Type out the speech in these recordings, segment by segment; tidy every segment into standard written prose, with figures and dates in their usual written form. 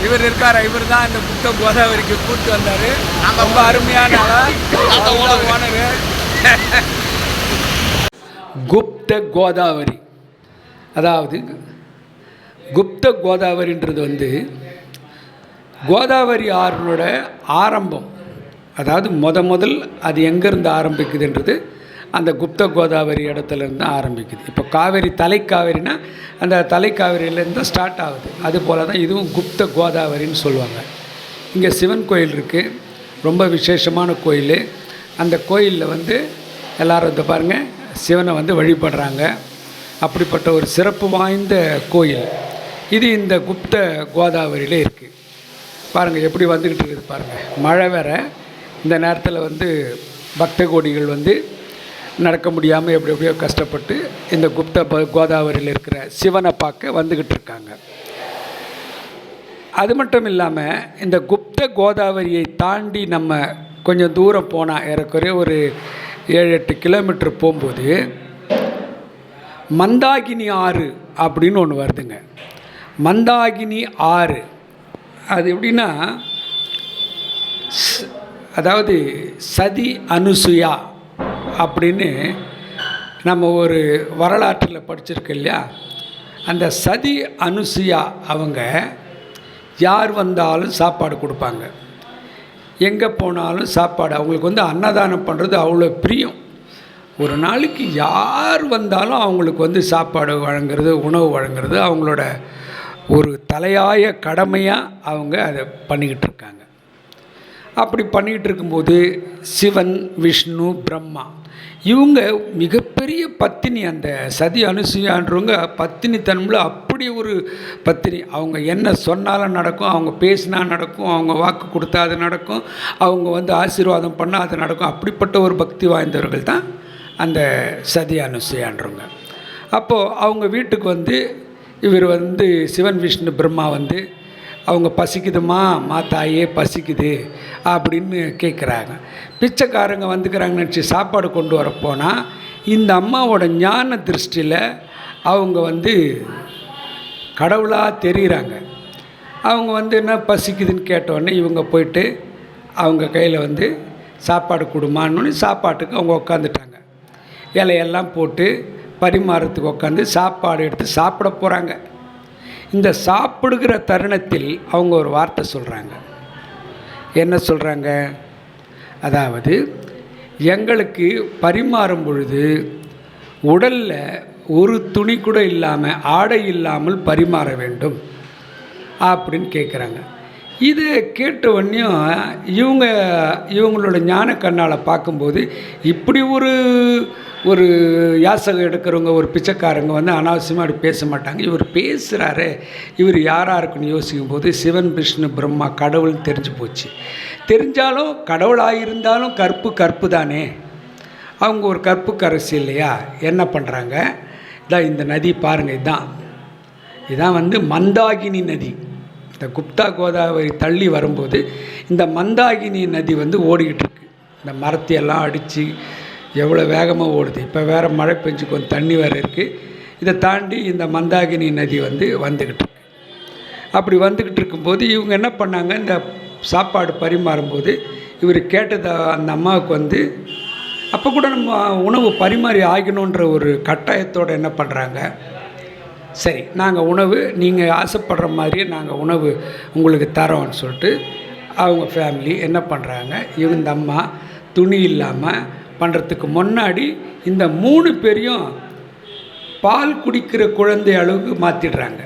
இவர் இருக்கார், இவர் தான் இந்த குப்த கோதாவரிக்கு கூப்பிட்டு வந்தார். ரொம்ப அருமையான ஓனரு. குப்த கோதாவரி, அதாவது குப்த கோதாவரின்றது வந்து கோதாவரி ஆறுனோட ஆரம்பம். அதாவது முதல் அது எங்கேருந்து ஆரம்பிக்குதுன்றது அந்த குப்த கோதாவரி இடத்துலேருந்து ஆரம்பிக்குது. இப்போ காவேரி தலைக்காவேரினா அந்த தலைக்காவேரியிலேருந்து தான் ஸ்டார்ட் ஆகுது. அதுபோல் தான் இதுவும் குப்த கோதாவரின்னு சொல்லுவாங்க. இங்கே சிவன் கோயில் இருக்குது, ரொம்ப விசேஷமான கோயில். அந்த கோயிலில் வந்து எல்லோரும் இதை பாருங்கள், சிவனை வந்து வழிபடுறாங்க. அப்படிப்பட்ட ஒரு சிறப்பு வாய்ந்த கோயில் இது. இந்த குப்த கோதாவரியிலே இருக்குது. பாருங்கள் எப்படி வந்துக்கிட்டு இருக்குது பாருங்கள். மழை வேற இந்த நேரத்தில் வந்து பக்த கோடிகள் வந்து நடக்க முடியாமல் எப்படியோ கஷ்டப்பட்டு இந்த குப்த கோதாவரியில் இருக்கிற சிவனை பார்க்க வந்துக்கிட்டு இருக்காங்க. அது மட்டும் இல்லாமல் இந்த குப்த கோதாவரியை தாண்டி நம்ம கொஞ்சம் தூரம் போனால் ஏறக்குறைய ஒரு 7-8 கிலோமீட்டர் போகும்போது மந்தாகினி ஆறு அப்படின்னு ஒன்று வருதுங்க. மந்தாகினி ஆறு அது எப்படின்னா, அதாவது சதி அனுசுயா அப்படின்னு நம்ம ஒரு வரலாற்றில் படிச்சிருக்கோம் இல்லையா. அந்த சதி அனுசுயா அவங்க யார் வந்தாலும் சாப்பாடு கொடுப்பாங்க, எங்கே போனாலும் சாப்பாடு. அவங்களுக்கு வந்து அன்னதானம் பண்ணுறது அவ்வளோ பிரியம். ஒரு நாளைக்கு யார் வந்தாலும் அவங்களுக்கு வந்து சாப்பாடு வழங்குறது, உணவு வழங்குறது அவங்களோட ஒரு தலையாய கடமையாக அவங்க அதை பண்ணிக்கிட்டு இருக்காங்க. அப்படி பண்ணிக்கிட்டு இருக்கும்போது சிவன், விஷ்ணு, பிரம்மா இவங்க மிகப்பெரிய பத்தினி. அந்த சதி அனுசுயான்றவங்க பத்தினித்தனமில் அப்படி ஒரு பத்தினி. அவங்க என்ன சொன்னாலும் நடக்கும், அவங்க பேசினா நடக்கும், அவங்க வாக்கு கொடுத்தா அது நடக்கும், அவங்க வந்து ஆசீர்வாதம் பண்ணால் அது நடக்கும். அப்படிப்பட்ட ஒரு பக்தி வாய்ந்தவர்கள் தான் அந்த சதி அனுசுயான்றவங்க. அப்போது அவங்க வீட்டுக்கு வந்து இவர் வந்து சிவன், விஷ்ணு, பிரம்மா வந்து அவங்க பசிக்குதுமா தாயே பசிக்குது அப்படின்னு கேட்குறாங்க. பிச்சைக்காரங்க வந்துக்கிறாங்கன்னு நினச்சி சாப்பாடு கொண்டு வரப்போனால் இந்த அம்மாவோட ஞான திருஷ்டியில் அவங்க வந்து கடவுளாக தெரிகிறாங்க. அவங்க வந்து என்ன பசிக்குதுன்னு கேட்டோடனே இவங்க போயிட்டு அவங்க கையில் வந்து சாப்பாடு கொடுமான்னு சாப்பாட்டுக்கு அவங்க உக்காந்துட்டாங்க. இலையெல்லாம் போட்டு பரிமாறத்துக்கு உட்காந்து சாப்பாடு எடுத்து சாப்பிட போகிறாங்க. இந்த சாப்பிடுகிற தருணத்தில் அவங்க ஒரு வார்த்தை சொல்கிறாங்க. என்ன சொல்கிறாங்க? அதாவது எங்களுக்கு பரிமாறும் பொழுது உடலில் ஒரு துணி கூட இல்லாமல், ஆடை இல்லாமல் பரிமாற வேண்டும் அப்படின்னு கேட்குறாங்க. இதை கேட்ட உடனேயும் இவங்களோட ஞான கண்ணால் பார்க்கும்போது இப்படி ஒரு யாசகம் எடுக்கிறவங்க, ஒரு பிச்சைக்காரங்க வந்து அனாவசியமாக அப்படி பேச மாட்டாங்க. இவர் பேசுகிறாரு, இவர் யாராக இருக்குன்னு யோசிக்கும்போது சிவன், விஷ்ணு, பிரம்மா கடவுள்னு தெரிஞ்சு போச்சு. தெரிஞ்சாலும் கடவுளாக இருந்தாலும் கற்பு தானே. அவங்க ஒரு கற்புக்கு அரசு இல்லையா. என்ன பண்ணுறாங்க, இதான் இந்த நதி பாருங்கள், இதான் வந்து மந்தாகினி நதி. இந்த குப்தா கோதாவரி தள்ளி வரும்போது இந்த மந்தாகினி நதி வந்து ஓடிக்கிட்டு இருக்கு. இந்த மரத்தையெல்லாம் அடித்து எவ்வளோ வேகமாக ஓடுது. இப்போ வேறு மழை பெஞ்சு கொஞ்சம் தண்ணி வேறு இருக்குது. இதை தாண்டி இந்த மந்தாகினி நதி வந்து வந்துக்கிட்டு இருக்கு. அப்படி வந்துக்கிட்டு இருக்கும்போது இவங்க என்ன பண்ணாங்க, இந்த சாப்பாடு பரிமாறும்போது இவர் கேட்டதை அந்த அம்மாவுக்கு வந்து அப்போ கூட நம்ம உணவு பரிமாறி ஆகணுன்ற ஒரு கட்டாயத்தோடு என்ன பண்ணுறாங்க, சரி நாங்கள் உணவு நீங்கள் ஆசைப்படுற மாதிரியே நாங்கள் உணவு உங்களுக்கு தரோன்னு சொல்லிட்டு அவங்க ஃபேமிலி என்ன பண்ணுறாங்க, இந்த அம்மா துணி இல்லாமல் பண்ணுறதுக்கு முன்னாடி இந்த 3 பேரையும் பால் குடிக்கிற குழந்தை அளவுக்கு மாற்றிடுறாங்க,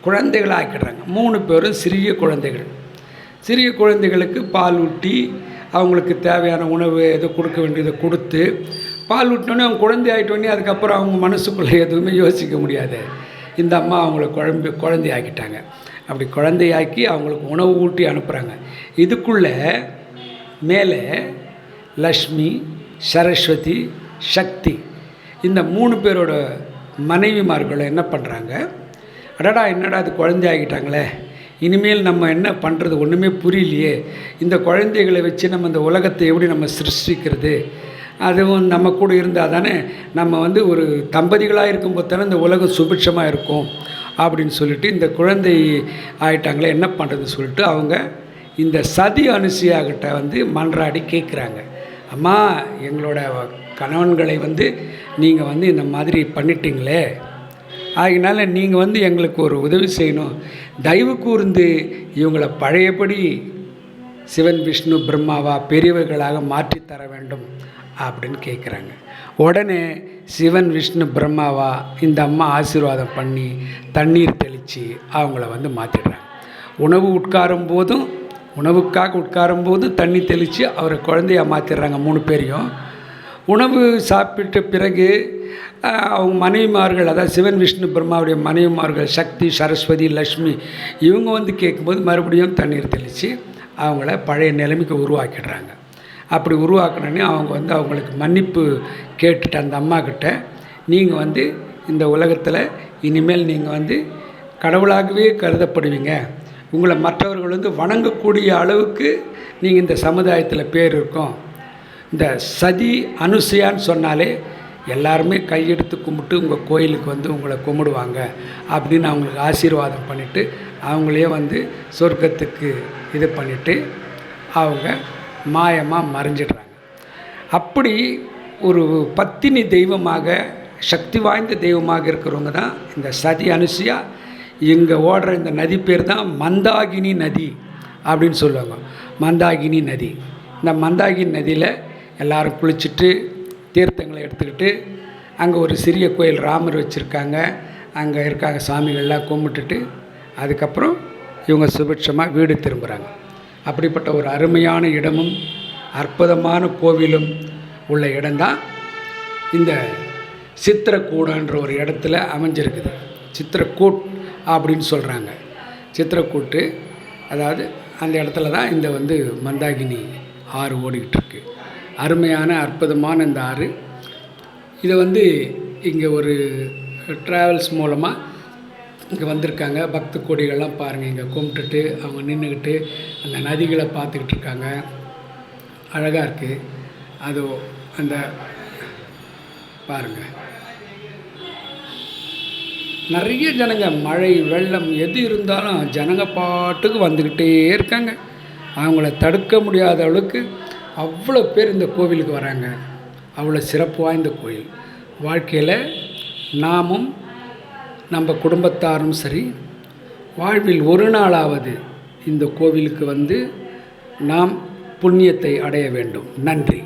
குழந்தைகளை ஆக்கிடுறாங்க. 3 பேரும் சிறிய குழந்தைகளுக்கு பால் ஊட்டி அவங்களுக்கு தேவையான உணவு எதோ கொடுக்க வேண்டியதை கொடுத்து, பால் ஊட்டினோடனே அவங்க குழந்தை ஆகிட்டோடனே அதுக்கப்புறம் அவங்க மனசுக்குள்ளே எதுவுமே யோசிக்க முடியாது. இந்த அம்மா அவங்கள குழந்தையாக்கிட்டாங்க. அப்படி குழந்தையாக்கி அவங்களுக்கு உணவு ஊட்டி அனுப்புகிறாங்க. இதுக்குள்ளே மேலே லக்ஷ்மி, சரஸ்வதி, சக்தி இந்த 3 பேரோட மனைவிமார்களை என்ன பண்ணுறாங்க, அடடா என்னடா அது குழந்தையாகிட்டாங்களே, இனிமேல் நம்ம என்ன பண்ணுறது ஒன்றுமே புரியலையே, இந்த குழந்தைகளை வச்சு நம்ம இந்த உலகத்தை எப்படி நம்ம சிருஷ்டிக்கிறது, அதுவும் நம்ம கூட இருந்தால் தானே நம்ம வந்து ஒரு தம்பதிகளாக இருக்கும்போது தானே இந்த உலகம் சுபிட்சமாக இருக்கும் அப்படின்னு சொல்லிட்டு இந்த குழந்தை ஆயிட்டாங்களே என்ன பண்ணுறதுன்னு சொல்லிட்டு அவங்க இந்த சதி அனுசியாகிட்ட வந்து மன்றாடி கேட்குறாங்க. அம்மா, எங்களோட கணவன்களை வந்து நீங்கள் வந்து இந்த மாதிரி பண்ணிட்டீங்களே, அதனால நீங்கள் வந்து எங்களுக்கு ஒரு உதவி செய்யணும், தயவு கூர்ந்து இவங்களை பழையபடி சிவன் விஷ்ணு பிரம்மாவா பெரியவர்களாக மாற்றித்தர வேண்டும் அப்படின்னு கேட்குறாங்க. உடனே சிவன் விஷ்ணு பிரம்மாவா இந்த அம்மா ஆசீர்வாதம் பண்ணி தண்ணீர் தெளித்து அவங்கள வந்து மாற்றிடுறாங்க. உணவுக்காக உட்காரும் போது தண்ணி தெளித்து அவரை குழந்தையாக மாற்றிடுறாங்க 3 பேரையும். உணவு சாப்பிட்ட பிறகு அவங்க மனைவிமார்கள், அதாவது சிவன் விஷ்ணு பிரம்மாவுடைய மனைவிமார்கள் சக்தி, சரஸ்வதி, லக்ஷ்மி இவங்க வந்து கேட்கும்போது மறுபடியும் தண்ணீர் தெளித்து அவங்கள பழைய நிலைமைக்கு உருவாக்கிடுறாங்க. அப்படி உருவாக்கினோடனே அவங்க வந்து அவங்களுக்கு மன்னிப்பு கேட்டுட்டு அந்த அம்மாக்கிட்ட, நீங்கள் வந்து இந்த உலகத்தில் இனிமேல் நீங்கள் வந்து கடவுளாகவே கருதப்படுவீங்க, உங்களை மற்றவர்கள் வந்து வணங்கக்கூடிய அளவுக்கு நீங்கள் இந்த சமுதாயத்தில் பேர் இருக்கும். இந்த சதி அனுசையான்னு சொன்னாலே எல்லாருமே கையெடுத்து கும்பிட்டு உங்கள் கோயிலுக்கு வந்து உங்களை கும்பிடுவாங்க அப்படின்னு அவங்களுக்கு ஆசீர்வாதம் பண்ணிவிட்டு அவங்களே வந்து சொர்க்கத்துக்கு இது பண்ணிவிட்டு அவங்க மாயமாக மறைஞ்சிடுறாங்க. அப்படி ஒரு பத்தினி தெய்வமாக, சக்தி வாய்ந்த தெய்வமாக இருக்கிறவங்க தான் இந்த சதி அனுசியா. இங்கே ஓடுற இந்த நதி பேர் தான் மந்தாகினி நதி அப்படின்னு சொல்லுவாங்க. மந்தாகினி நதி. இந்த மந்தாகினி நதியில் எல்லோரும் குளிச்சுட்டு தீர்த்தங்களை எடுத்துக்கிட்டு அங்கே ஒரு சிறிய கோயில் ராமர் வச்சுருக்காங்க, அங்கே இருக்காங்க சாமிகள்லாம் கும்பிட்டுட்டு அதுக்கப்புறம் இவங்க சுபிட்சமாக வீடு திரும்புகிறாங்க. அப்படிப்பட்ட ஒரு அருமையான இடமும் அற்புதமான கோவிலும் உள்ள இடம்தான் இந்த சித்திரக்கூடன்ற ஒரு இடத்துல அமைஞ்சிருக்குது. சித்திரக்கூட் அப்படின்னு சொல்கிறாங்க. சித்திரக்கூட்டு, அதாவது அந்த இடத்துல தான் இந்த வந்து மந்தாகினி ஆறு ஓடிக்கிட்டு இருக்கு. அருமையான அற்புதமான இந்த ஆறு. இதை வந்து இங்கே ஒரு ட்ராவல்ஸ் மூலமாக இங்கே வந்திருக்காங்க. பக்த கோடிகள்லாம் பாருங்கள், இங்கே கும்பிட்டுட்டு அவங்க நின்றுக்கிட்டு அந்த நதிகளை பார்த்துக்கிட்டு இருக்காங்க. அழகாக இருக்குது. அது அந்த பாருங்கள், நிறைய ஜனங்க, மழை வெள்ளம் எது இருந்தாலும் ஜனங்க பாட்டுக்கு வந்துக்கிட்டே இருக்காங்க. அவங்கள தடுக்க முடியாத அளவுக்கு அவ்வளோ பேர் இந்த கோவிலுக்கு வராங்க. அவ்வளோ சிறப்பு வாய்ந்த கோயில். வாழ்க்கையில் நாமும் நம்ம குடும்பத்தாரும் சரி, வாழ்வில் ஒரு நாளாவது இந்த கோவிலுக்கு வந்து நாம் புண்ணியத்தை அடைய வேண்டும். நன்றி.